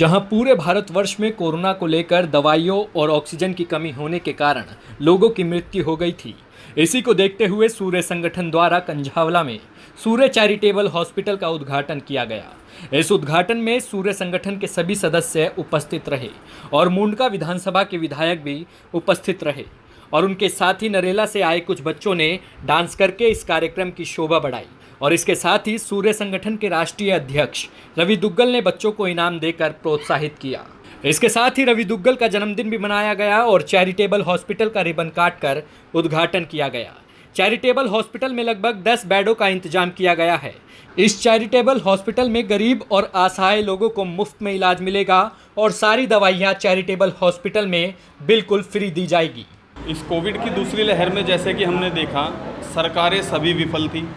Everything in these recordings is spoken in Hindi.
जहां पूरे भारतवर्ष में कोरोना को लेकर दवाइयों और ऑक्सीजन की कमी होने के कारण लोगों की मृत्यु हो गई थी। इसी को देखते हुए सूर्य संगठन द्वारा कंझावला में सूर्य चैरिटेबल हॉस्पिटल का उद्घाटन किया गया। इस उद्घाटन में सूर्य संगठन के सभी सदस्य उपस्थित रहे और मुंडका विधानसभा के विधायक भी उपस्थित रहे और उनके साथ ही नरेला से आए कुछ बच्चों ने डांस करके इस कार्यक्रम की शोभा बढ़ाई। और इसके साथ ही सूर्य संगठन के राष्ट्रीय अध्यक्ष रवि दुग्गल ने बच्चों को इनाम देकर प्रोत्साहित किया। इसके साथ ही रवि दुग्गल का जन्मदिन भी मनाया गया और चैरिटेबल हॉस्पिटल का रिबन काटकर उद्घाटन किया गया। चैरिटेबल हॉस्पिटल में लगभग 10 बेडों का इंतजाम किया गया है। इस चैरिटेबल हॉस्पिटल में गरीब और असहाय लोगों को मुफ्त में इलाज मिलेगा और सारी दवाइयाँ चैरिटेबल हॉस्पिटल में बिल्कुल फ्री दी जाएगी। इस कोविड की दूसरी लहर में जैसे कि हमने देखा, सरकारें सभी विफल थी,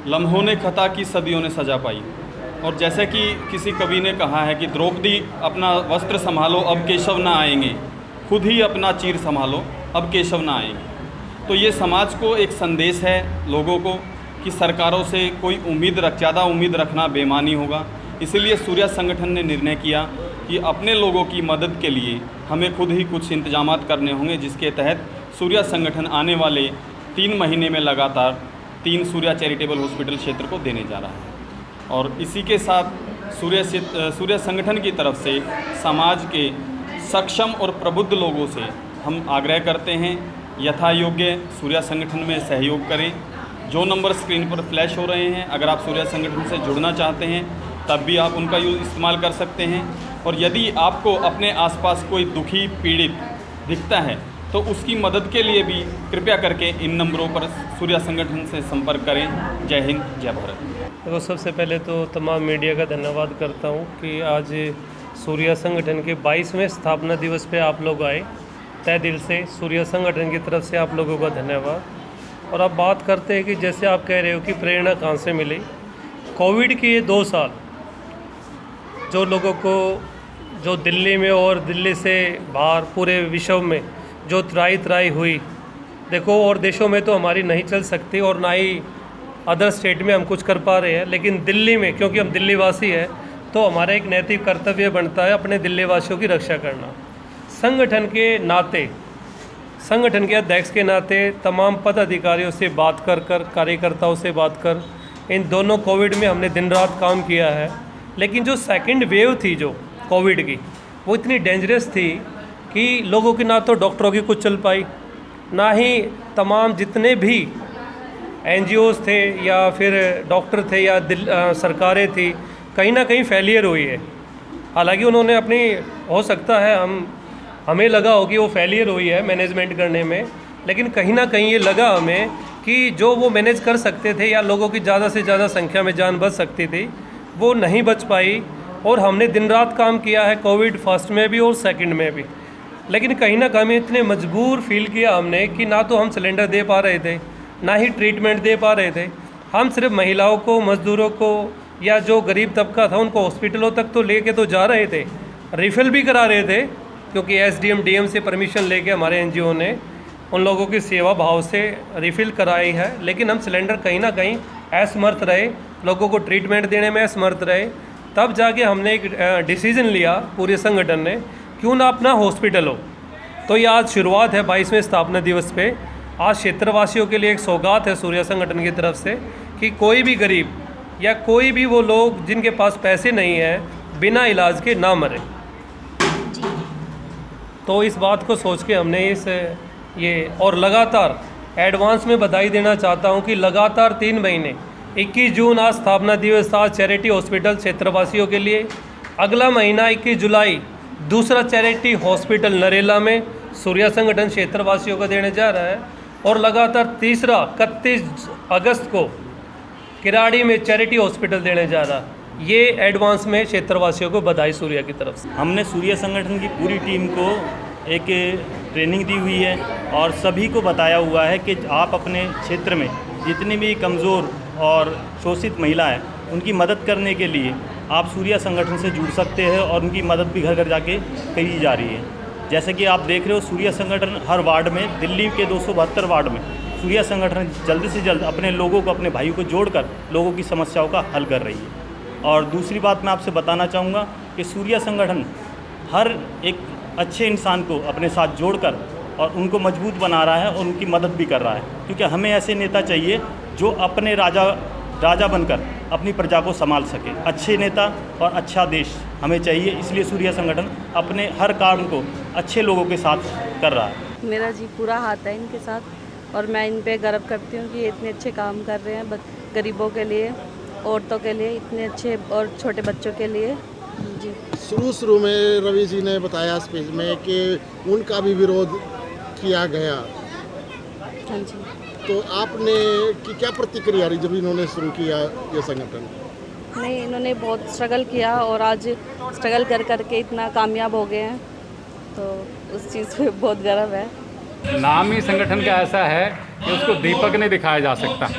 लम्हों ने खता की सदियों ने सजा पाई। और जैसे कि किसी कवि ने कहा है कि द्रौपदी अपना वस्त्र संभालो अब केशव ना आएंगे, खुद ही अपना चीर संभालो अब केशव ना आएंगे। तो ये समाज को एक संदेश है लोगों को कि सरकारों से कोई ज़्यादा उम्मीद रखना बेईमानी होगा। इसीलिए सूर्य संगठन ने निर्णय किया कि अपने लोगों की मदद के लिए हमें खुद ही कुछ इंतजामात करने होंगे, जिसके तहत सूर्य संगठन आने वाले 3 महीने में लगातार 3 सूर्य चैरिटेबल हॉस्पिटल क्षेत्र को देने जा रहा है। और इसी के साथ सूर्य संगठन की तरफ से समाज के सक्षम और प्रबुद्ध लोगों से हम आग्रह करते हैं यथा योग्य सूर्य संगठन में सहयोग करें। जो नंबर स्क्रीन पर फ्लैश हो रहे हैं, अगर आप सूर्य संगठन से जुड़ना चाहते हैं तब भी आप उनका इस्तेमाल कर सकते हैं। और यदि आपको अपने आसपास कोई दुखी पीड़ित दिखता है तो उसकी मदद के लिए भी कृपया करके इन नंबरों पर सूर्य संगठन से संपर्क करें। जय हिंद, जय भारत। तो सबसे पहले तो तमाम मीडिया का धन्यवाद करता हूं कि आज सूर्य संगठन के 22वें स्थापना दिवस पे आप लोग आए। तय दिल से सूर्य संगठन की तरफ से आप लोगों का धन्यवाद। और अब बात करते हैं कि जैसे आप कह रहे हो कि प्रेरणा कहाँ से मिली। कोविड के ये 2 साल जो लोगों को, जो दिल्ली में और दिल्ली से बाहर पूरे विश्व में जो त्राही हुई, देखो और देशों में तो हमारी नहीं चल सकती और ना ही अदर स्टेट में हम कुछ कर पा रहे हैं, लेकिन दिल्ली में क्योंकि हम दिल्ली वासी हैं तो हमारा एक नैतिक कर्तव्य बनता है अपने दिल्ली वासियों की रक्षा करना। संगठन के नाते, संगठन के अध्यक्ष के नाते तमाम पदाधिकारियों से बात कर कार्यकर्ताओं से बात कर इन दोनों कोविड में हमने दिन रात काम किया है। लेकिन जो सेकंड वेव थी जो कोविड की, वो इतनी डेंजरस थी कि लोगों की ना तो डॉक्टरों की कुछ चल पाई, ना ही तमाम जितने भी एनजीओज़ थे या फिर डॉक्टर थे या सरकारें थी, कहीं ना कहीं फेलियर हुई है। हालांकि उन्होंने अपनी, हो सकता है हमें लगा हो कि वो फेलियर हुई है मैनेजमेंट करने में, लेकिन कहीं ना कहीं ये लगा हमें कि जो वो मैनेज कर सकते थे या लोगों की ज़्यादा से ज़्यादा संख्या में जान बच सकती थी, वो नहीं बच पाई। और हमने दिन रात काम किया है कोविड फर्स्ट में भी और सेकंड में भी, लेकिन कहीं ना कहीं इतने मजबूर फील किया हमने कि ना तो हम सिलेंडर दे पा रहे थे, ना ही ट्रीटमेंट दे पा रहे थे। हम सिर्फ महिलाओं को, मज़दूरों को या जो गरीब तबका था उनको हॉस्पिटलों तक तो लेके तो जा रहे थे, रिफ़िल भी करा रहे थे, क्योंकि एसडीएम डीएम से परमिशन लेके हमारे एनजीओ ने उन लोगों की सेवा भाव से रिफ़िल कराई है। लेकिन हम सिलेंडर कहीं ना कहीं असमर्थ रहे, लोगों को ट्रीटमेंट देने में असमर्थ रहे। तब जाके हमने एक डिसीज़न लिया पूरे संगठन ने, क्यों ना अपना हॉस्पिटल हो। तो ये आज शुरुआत है 22वें स्थापना दिवस पे। आज क्षेत्रवासियों के लिए एक सौगात है सूर्य संगठन की तरफ से कि कोई भी गरीब या कोई भी वो लोग जिनके पास पैसे नहीं हैं बिना इलाज के ना मरे। तो इस बात को सोच के हमने ये और लगातार एडवांस में बधाई देना चाहता हूँ कि लगातार 3 महीने, 21 जून आज स्थापना दिवस था चैरिटी हॉस्पिटल क्षेत्रवासियों के लिए। अगला महीना 21 जुलाई दूसरा चैरिटी हॉस्पिटल नरेला में सूर्य संगठन क्षेत्रवासियों को देने जा रहा है। और लगातार तीसरा 31 अगस्त को किराड़ी में चैरिटी हॉस्पिटल देने जा रहा है। ये एडवांस में क्षेत्रवासियों को बधाई सूर्य की तरफ से। हमने सूर्य संगठन की पूरी टीम को एक ट्रेनिंग दी हुई है और सभी को बताया हुआ है कि आप अपने क्षेत्र में जितनी भी कमज़ोर और शोषित महिला है उनकी मदद करने के लिए आप सूर्य संगठन से जुड़ सकते हैं और उनकी मदद भी घर घर जाके करी जा रही है। जैसे कि आप देख रहे हो, सूर्य संगठन हर वार्ड में, दिल्ली के 272 वार्ड में सूर्य संगठन जल्द से जल्द अपने लोगों को, अपने भाइयों को जोड़कर लोगों की समस्याओं का हल कर रही है। और दूसरी बात मैं आपसे बताना चाहूँगा, कि सूर्या संगठन हर एक अच्छे इंसान को अपने साथ जोड़कर और उनको मजबूत बना रहा है और उनकी मदद भी कर रहा है, क्योंकि हमें ऐसे नेता चाहिए जो अपने राजा बनकर अपनी प्रजा को संभाल सके। अच्छे नेता और अच्छा देश हमें चाहिए, इसलिए सूर्या संगठन अपने हर काम को अच्छे लोगों के साथ कर रहा है। मेरा जी पूरा हाथ है इनके साथ और मैं इन पे गर्व करती हूँ कि ये इतने अच्छे काम कर रहे हैं गरीबों के लिए, औरतों के लिए, इतने अच्छे और छोटे बच्चों के लिए जी। शुरू में रवि जी ने बताया स्पीच में कि उनका भी विरोध किया गया, हाँ जी। तो आपने की क्या प्रतिक्रिया रही जब इन्होंने शुरू किया ये संगठन? नहीं, इन्होंने बहुत स्ट्रगल किया और आज स्ट्रगल कर करके इतना कामयाब हो गए हैं, तो उस चीज़ पे बहुत गर्व है। नाम ही संगठन का ऐसा है कि उसको दीपक नहीं दिखाया जा सकता।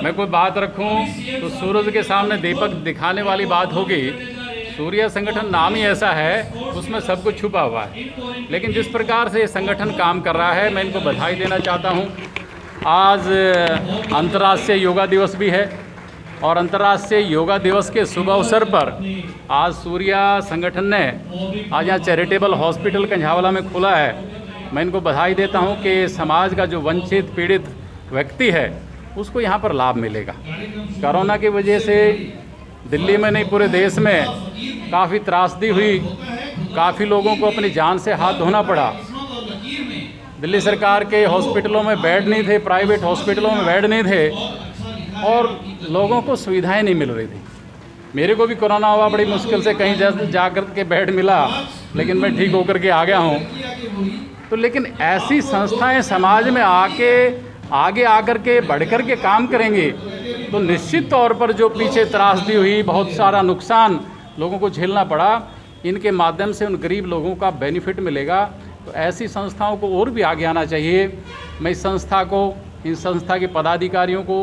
मैं कोई बात रखूं तो सूरज के सामने दीपक दिखाने वाली बात होगी। सूर्या संगठन नाम ही ऐसा है, उसमें सब कुछ छुपा हुआ है। लेकिन जिस प्रकार से ये संगठन काम कर रहा है, मैं इनको बधाई देना चाहता हूँ। आज अंतर्राष्ट्रीय योगा दिवस भी है और अंतर्राष्ट्रीय योगा दिवस के शुभ अवसर पर आज सूर्या संगठन ने आज यहाँ चैरिटेबल हॉस्पिटल कंझावला में खुला है। मैं इनको बधाई देता हूँ कि समाज का जो वंचित पीड़ित व्यक्ति है उसको यहाँ पर लाभ मिलेगा। कोरोना की वजह से दिल्ली में नहीं पूरे देश में काफ़ी त्रासदी हुई, काफ़ी लोगों को अपनी जान से हाथ धोना पड़ा। दिल्ली सरकार के हॉस्पिटलों में बेड नहीं थे, प्राइवेट हॉस्पिटलों में बेड नहीं थे और लोगों को सुविधाएं नहीं मिल रही थी। मेरे को भी कोरोना हुआ, बड़ी मुश्किल से कहीं जा कर के बेड मिला, लेकिन मैं ठीक होकर के आ गया हूँ। तो लेकिन ऐसी संस्थाएं समाज में आगे आकर के बढ़कर के काम करेंगी तो निश्चित तौर पर जो पीछे त्रासदी हुई, बहुत सारा नुकसान लोगों को झेलना पड़ा, इनके माध्यम से उन गरीब लोगों का बेनिफिट मिलेगा। तो ऐसी संस्थाओं को और भी आगे आना चाहिए। मैं इस संस्था को, इन संस्था के पदाधिकारियों को,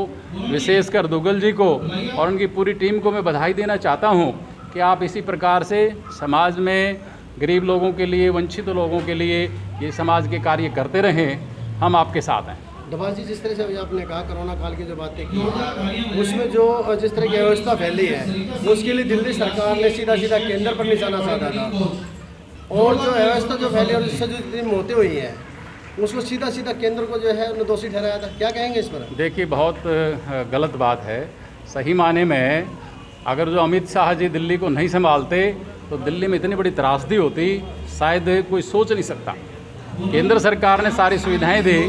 विशेषकर दुग्गल जी को और उनकी पूरी टीम को मैं बधाई देना चाहता हूँ कि आप इसी प्रकार से समाज में गरीब लोगों के लिए, वंचित लोगों के लिए ये समाज के कार्य करते रहें। हम आपके साथ हैं। डभाल जी, जिस तरह से अभी आपने कहा कोरोना काल की जो बातें की, उसमें जो जिस तरह की व्यवस्था फैली है उसके लिए दिल्ली सरकार ने सीधा केंद्र पर निशाना साधा था और जो व्यवस्था जो फैली और इससे जो इतनी मौतें हुई हैं उसको सीधा केंद्र को जो है उन्हें दोषी ठहराया था। क्या कहेंगे इस पर? देखिए, बहुत गलत बात है। सही माने में अगर जो अमित शाह जी दिल्ली को नहीं संभालते तो दिल्ली में इतनी बड़ी त्रासदी होती, शायद कोई सोच नहीं सकता। केंद्र सरकार ने सारी सुविधाएं दी।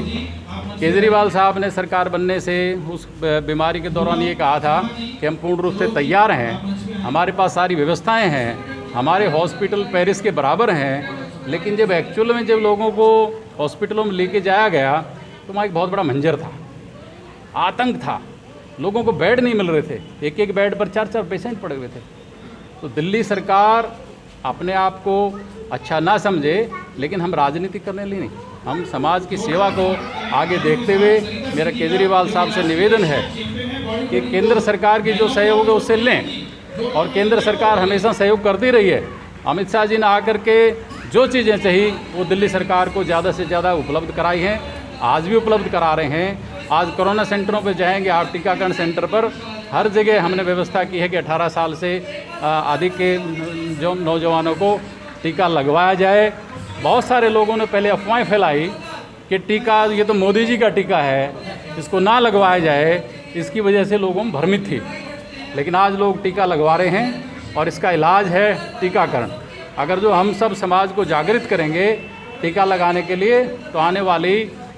केजरीवाल साहब ने सरकार बनने से उस बीमारी के दौरान ये कहा था कि हम पूर्ण रूप से तैयार हैं, हमारे पास सारी व्यवस्थाएं हैं, हमारे हॉस्पिटल पेरिस के बराबर हैं। लेकिन जब एक्चुअल में जब लोगों को हॉस्पिटलों में लेके जाया गया तो वहाँ एक बहुत बड़ा मंजर था, आतंक था। लोगों को बेड नहीं मिल रहे थे, एक बेड पर 4 पेशेंट पड़े हुए थे। तो दिल्ली सरकार अपने आप को अच्छा ना समझे, लेकिन हम राजनीति करने लिए नहीं, हम समाज की सेवा को आगे देखते हुए मेरा केजरीवाल साहब से निवेदन है कि केंद्र सरकार की जो सहयोग है उससे लें और केंद्र सरकार हमेशा सहयोग करती रही है। अमित शाह जी ने आकर के जो चीज़ें चाहिए वो दिल्ली सरकार को ज़्यादा से ज़्यादा उपलब्ध कराई हैं, आज भी उपलब्ध करा रहे हैं। आज कोरोना सेंटरों पर जाएंगे आप, टीकाकरण सेंटर पर हर जगह हमने व्यवस्था की है कि 18 साल से अधिक के जो नौजवानों को टीका लगवाया जाए। बहुत सारे लोगों ने पहले अफवाहें फैलाई कि टीका ये तो मोदी जी का टीका है, इसको ना लगवाया जाए, इसकी वजह से लोगों में भ्रमित थी। लेकिन आज लोग टीका लगवा रहे हैं और इसका इलाज है टीकाकरण। अगर जो हम सब समाज को जागृत करेंगे टीका लगाने के लिए तो आने वाली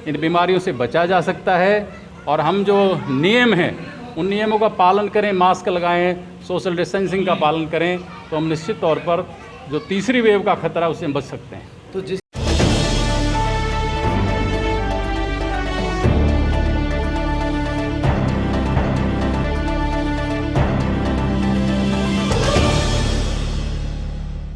इन बीमारियों से बचा जा सकता है। और हम जो नियम हैं उन नियमों का पालन करें, मास्क लगाएं, सोशल डिस्टेंसिंग का पालन करें, तो हम निश्चित तौर पर जो तीसरी वेव का खतरा है उससे बच सकते हैं। तो जिस